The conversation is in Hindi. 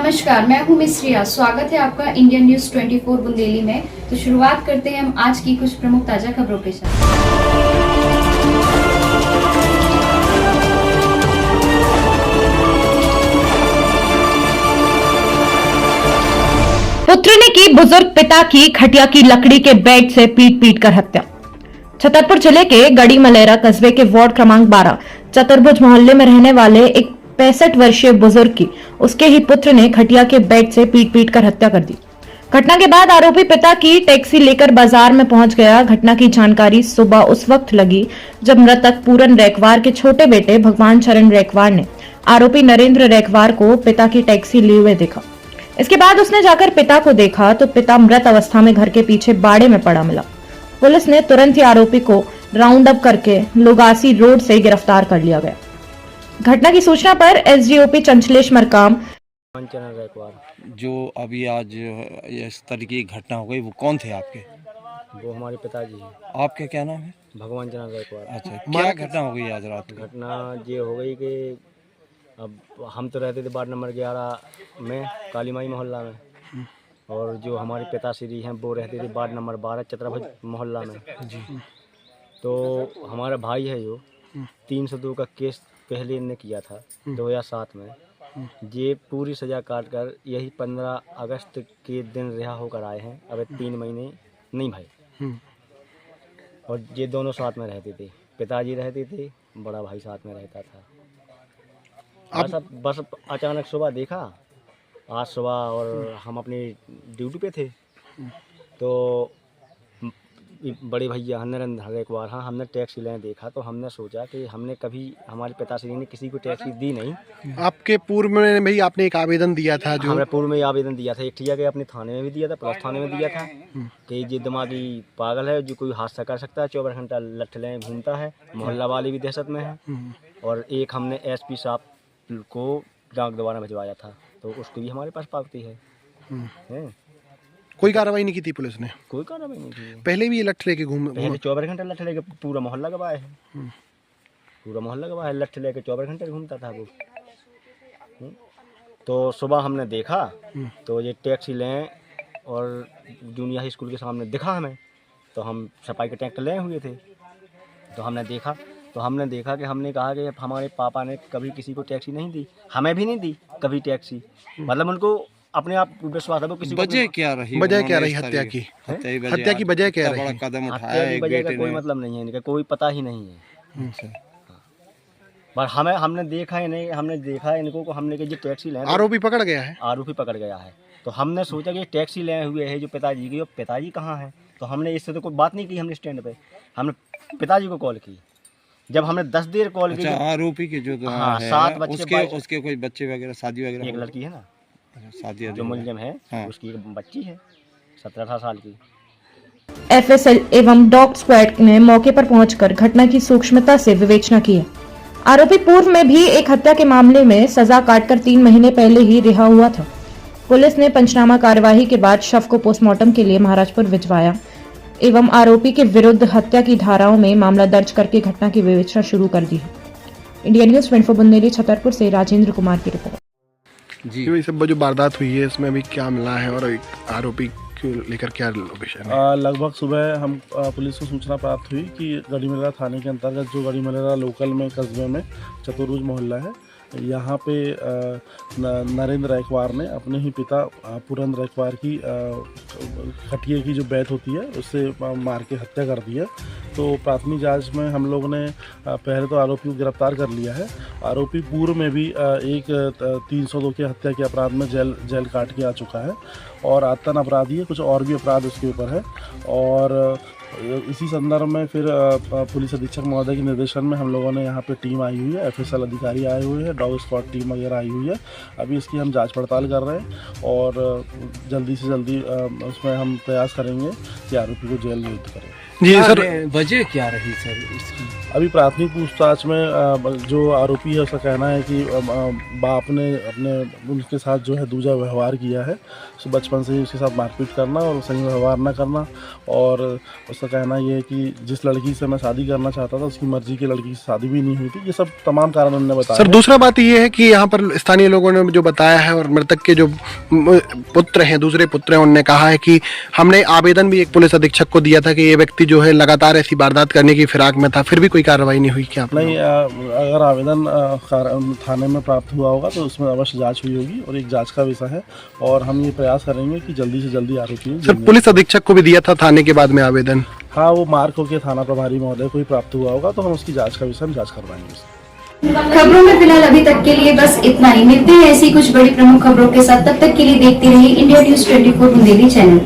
नमस्कार, मैं हूं मिस रिया। स्वागत है आपका इंडियन न्यूज 24 बुंदेली में। तो शुरुआत करते हैं हम आज की कुछ प्रमुख ताजा खबरों के साथ। पुत्र ने की बुजुर्ग पिता की खटिया की लकड़ी के बेड से पीट कर हत्या। छतरपुर जिले के गड़ी मलेरा कस्बे के वार्ड क्रमांक 12 चतुर्भुज मोहल्ले में रहने वाले एक 65 वर्षीय बुजुर्ग की उसके ही पुत्र ने खटिया के बेड से पीट कर हत्या कर दी। घटना के बाद आरोपी पिता की टैक्सी लेकर बाजार में पहुंच गया। घटना की जानकारी सुबह उस वक्त लगी जब मृतक पूरन रैकवार के छोटे बेटे भगवान चरण रैकवार ने आरोपी नरेंद्र रैकवार को पिता की टैक्सी लिए हुए देखा। इसके बाद उसने जाकर पिता को देखा तो पिता मृत अवस्था में घर के पीछे बाड़े में पड़ा मिला। पुलिस ने तुरंत ही आरोपी को राउंड अप करके लोगासी रोड से गिरफ्तार कर लिया गया। घटना की सूचना पर एसडीओपी चंचलेश मरकाम जो अभी आज इस तरह की घटना हो गई, वो कौन थे आपके? वो हमारे पिताजी हैं। आपका क्या नाम है? भगवान चरण रैकवार। अच्छा, क्या घटना हो गई आज रात को? घटना ये हो गई कि अब हम तो रहते थे वार्ड नंबर 11 में काली माई मोहल्ला में, और जो हमारे पिताश्री हैं वो रहते थे वार्ड नंबर 12 चतुर्भुज मोहल्ला में जी। तो हमारा भाई है जो 302 का केस पहले इनने किया था 2007 में। ये पूरी सज़ा काट कर यही 15 अगस्त के दिन रिहा होकर आए हैं। अब 3 महीने नहीं भाई। और ये दोनों साथ में रहते थे, पिताजी रहते थे, बड़ा भाई साथ में रहता था। बस अचानक सुबह देखा, आज सुबह, और हम अपनी ड्यूटी पे थे, तो बड़े भैया नरेंद्र रैकवार, हाँ, हमने टैक्सी लेने देखा तो हमने सोचा कि हमने कभी, हमारे पिताश्री ने किसी को टैक्सी दी नहीं। आपके पूर्व में भी आपने एक आवेदन दिया था? जो हमने पूर्व में आवेदन दिया था, एक ठिया के अपने थाने में भी दिया था, पुलिस थाने में दिया था कि ये दिमागी पागल है, जो कोई हादसा कर सकता है, 24 घंटा लठ लें घूमता है, मोहल्ला वाले भी दहशत में है। और एक हमने एसपी साहब को डाक दोबारा भिजवाया था, तो उसकी भी हमारे पास पावती है। कोई कार्रवाई नहीं की थी पुलिस ने? कोई कार्रवाई नहीं की। पहले भी ये लठ लेके घूम, पहले 24 घंटे लठ लेके पूरा मोहल्ला गवाए है। पूरा मोहल्ला गवाए, लठ लेके 24 घंटे घूमता था वो। तो सुबह हमने देखा तो ये टैक्सी लें और जूनियर हाई स्कूल के सामने दिखा हमें, तो हम सफाई के टैंक ले हुए थे। तो हमने देखा कि हमने कहा कि हमारे पापा ने कभी किसी को टैक्सी नहीं दी, हमें भी नहीं दी कभी टैक्सी। मतलब उनको अपने आप विश्वास है, वो किसी वजह क्या रही? हत्या की? हत्या की वजह क्या रही? बड़ा कदम हत्या उठाया की वजह का कोई मतलब नहीं है, इनका कोई पता ही नहीं है। पर हमने देखा ही नहीं, हमने देखा इनको को, हमने कि टैक्सी ले, आरोपी पकड़ गया है। आरोपी पकड़ गया है। तो हमने सोचा कि टैक्सी ले हुए है जो पिताजी की, पिताजी कहाँ है? तो हमने इससे तो कोई बात नहीं की। हमने स्टैंड पे हमने पिताजी को कॉल की। जब हमने 10 देर कॉल की, आरोपी के जो हाँ, 7 बच्चे, उसके कोई बच्चे वगैरह, शादी वगैरह? एक लड़की है ना, शादी जो मुलजिम है, हाँ। उसकी एक बच्ची है 17-18 साल की। एफएसएल एवं डॉग स्क्वाड ने मौके पर पहुंचकर घटना की सूक्ष्मता से विवेचना की है। आरोपी पूर्व में भी एक हत्या के मामले में सजा काटकर 3 महीने पहले ही रिहा हुआ था। पुलिस ने पंचनामा कार्यवाही के बाद शव को पोस्टमार्टम के लिए महाराजपुर भिजवाया एवं आरोपी के विरुद्ध हत्या की धाराओं में मामला दर्ज करके घटना की विवेचना शुरू कर दी है। इंडियन न्यूज 24 बुंदेली छतरपुर से राजेंद्र कुमार की रिपोर्ट जी। ये सब जो वारदात हुई है इसमें अभी क्या मिला है और एक आरोपी को लेकर क्या लोकेशन है? लगभग सुबह हम पुलिस को सूचना प्राप्त हुई कि गड़ी मलेरा थाने के अंतर्गत जो गड़ी मलेरा लोकल में कस्बे में चतुर्भुज मोहल्ला है, यहाँ पे नरेंद्र रैकवार ने अपने ही पिता पूरन रैकवार की खटिया की जो बैत होती है उससे मार के हत्या कर दी है। तो प्राथमिक जांच में हम लोगों ने पहले तो आरोपी को गिरफ्तार कर लिया है। आरोपी पूर्व में भी एक 302 के हत्या के अपराध में जेल काट के आ चुका है, और आतन अपराधी है, कुछ और भी अपराध उसके ऊपर है। और इसी संदर्भ में फिर पुलिस अधीक्षक महोदय के निर्देशन में हम लोगों ने यहाँ पे टीम आई हुई है, एफएसएल अधिकारी आए हुए हैं, डॉग स्क्वाड टीम वगैरह आई हुई है। अभी इसकी हम जांच पड़ताल कर रहे हैं और जल्दी से जल्दी उसमें हम प्रयास करेंगे कि आरोपी को जेल में युक्त करें। जी क्या सर, वजह क्या रही सर इसकी? अभी प्राथमिक पूछताछ में जो आरोपी है उसका कहना है कि बाप ने अपने उनके साथ जो है दूजा व्यवहार किया है, तो बचपन से ही उसके साथ मारपीट करना और सही व्यवहार न करना। और उसका कहना ये है कि जिस लड़की से मैं शादी करना चाहता था उसकी मर्जी की लड़की से शादी भी नहीं हुई थी। ये सब तमाम कारण उन्होंने बताया। सर दूसरा बात ये है कि यहाँ पर स्थानीय लोगों ने जो बताया है और मृतक के जो पुत्र हैं, दूसरे पुत्र हैं, उन्होंने कहा है कि हमने आवेदन भी एक पुलिस अधीक्षक को दिया था कि ये व्यक्ति जो है लगातार ऐसी वारदात करने की फिराक में था, फिर भी कोई कार्रवाई नहीं हुई। क्या नहीं, अगर आवेदन थाने में प्राप्त हुआ होगा तो उसमें अवश्य जांच हुई होगी और एक जांच का विषय है और हम ये प्रयास करेंगे कि जल्दी से जल्दी आरोपी। सर पुलिस अधीक्षक को भी दिया था थाने के बाद में आवेदन? हाँ, वो मार्क होकर थाना प्रभारी महोदय को ही प्राप्त हुआ होगा तो हम उसकी जांच का विषय हम जांच करवाएंगे। खबरों में फिलहाल अभी तक के लिए बस इतना ही। मिलते हैं ऐसी कुछ बड़ी प्रमुख खबरों के साथ, तब तक के लिए देखते रहिए इंडिया न्यूज 24 बुंदेली चैनल।